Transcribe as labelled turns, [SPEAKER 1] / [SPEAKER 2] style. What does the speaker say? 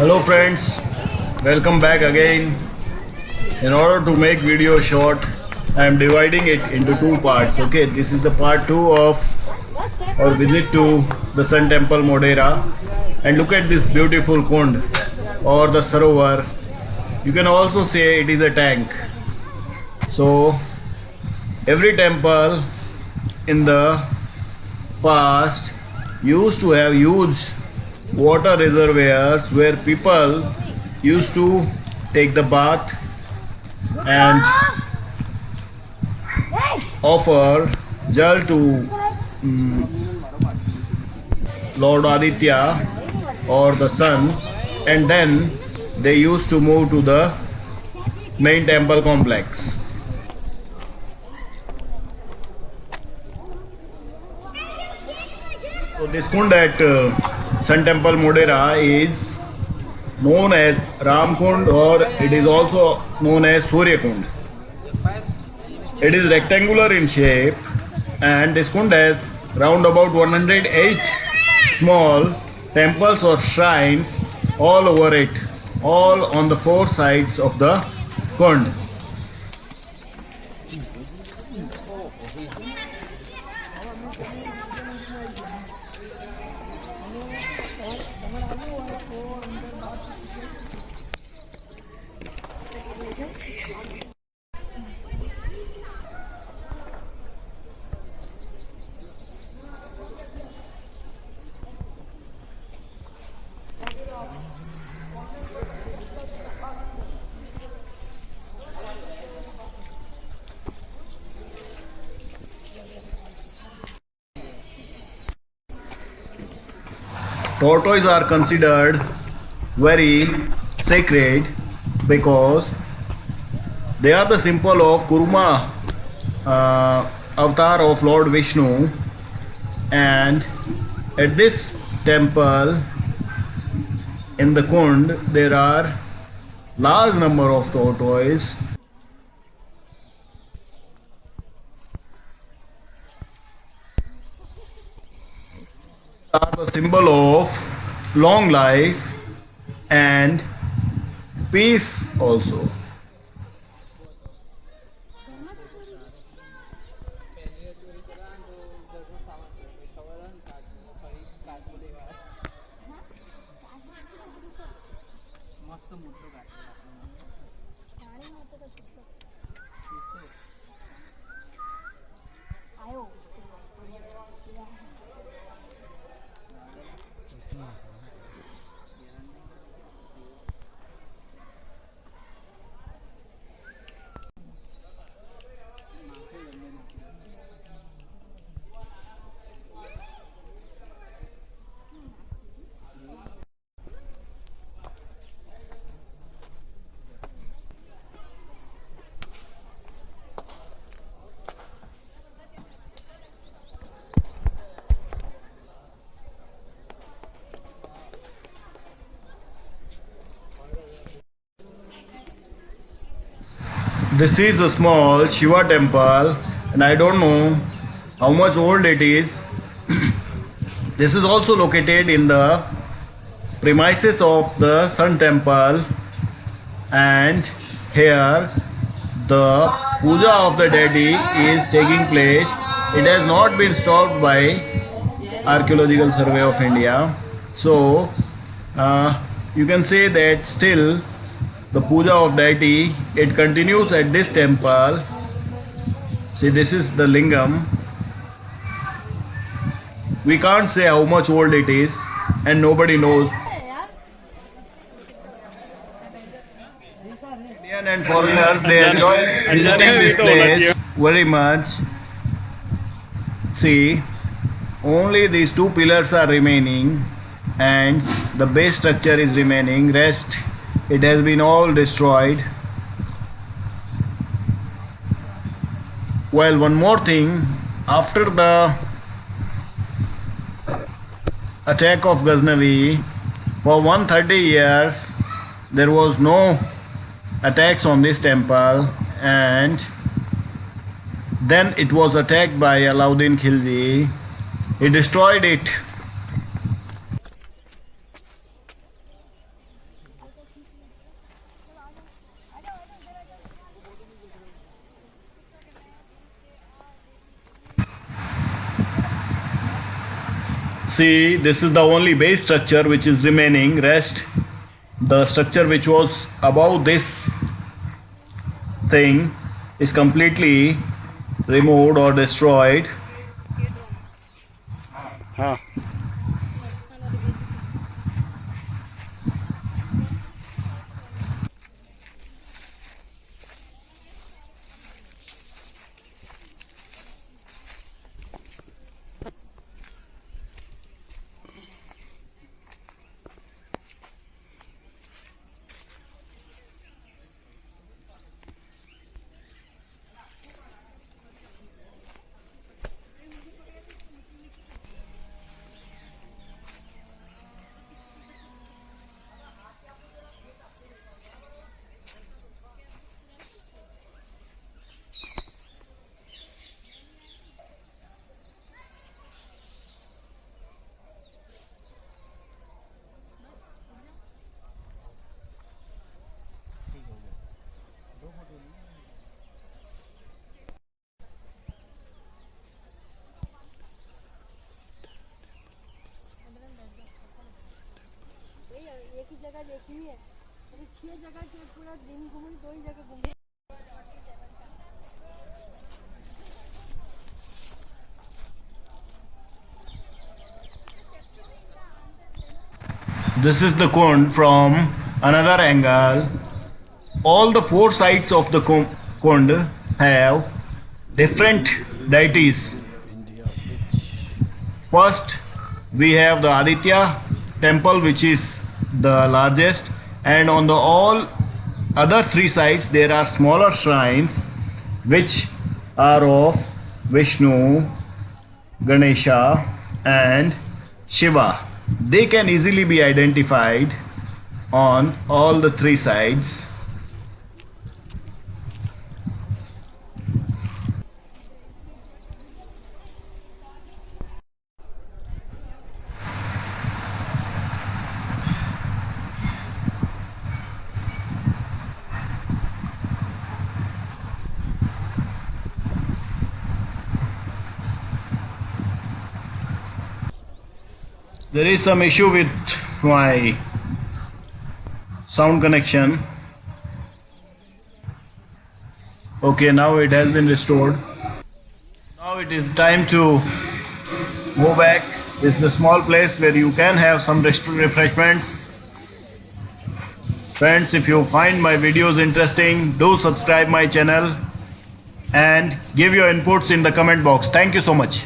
[SPEAKER 1] Hello friends, welcome back again. In order to make video short, I am dividing it into two parts. Okay, this is the part 2 of our visit to the Sun Temple Modera. And look at this beautiful kund or the sarovar. You can also say it is a tank. So every temple in the past used to have huge water reservoirs where people used to take the bath and offer jal to Lord Aditya or the sun, and then they used to move to the main temple complex. So this kund at Sun Temple Modera is known as Ram Kund, or it is also known as Surya Kund. It is rectangular in shape, and this kund has round about 108 small temples or shrines all over it, all on the four sides of the kund. Tortoise are considered very sacred because they are the symbol of Kurma avatar of Lord Vishnu, and at this temple in the Kund there are large number of tortoises. Are the symbol of long life and peace also. This is a small Shiva temple, and I don't know how much old it is. This is also located in the premises of the Sun Temple, and here the puja of the deity is taking place. It has not been stopped by Archaeological Survey of India, so you can say that still the puja of deity, it continues at this temple. See, this is the lingam. We can't say how much old it is, and nobody knows. Indian and foreigners, they enjoy visiting this place very much. See, only these two pillars are remaining and the base structure is remaining. Rest, it has been all destroyed. Well, one more thing, after the attack of Ghaznavi, for 130 years there was no attacks on this temple, and then it was attacked by Alauddin Khilji. He destroyed it See, this is the only base structure which is remaining. Rest, the structure which was above this thing is completely removed or destroyed.
[SPEAKER 2] हाँ
[SPEAKER 3] एक ही जगह देखी है, अभी 6 जगह के पूरा दिन घूमी, 2 ही जगह घूमी।
[SPEAKER 1] This is the kund from another angle. All the 4 sides of the kund have different deities. First, we have the Aditya temple, which is the largest, and on the all other 3 sides there are smaller shrines which are of Vishnu, Ganesha, and Shiva. They can easily be identified on all the 3 sides. There is some issue with my sound connection. Okay, now it has been restored. Now it is time to go back. This is a small place where you can have some refreshments. Friends, if you find my videos interesting, do subscribe my channel and give your inputs in the comment box. Thank you so much.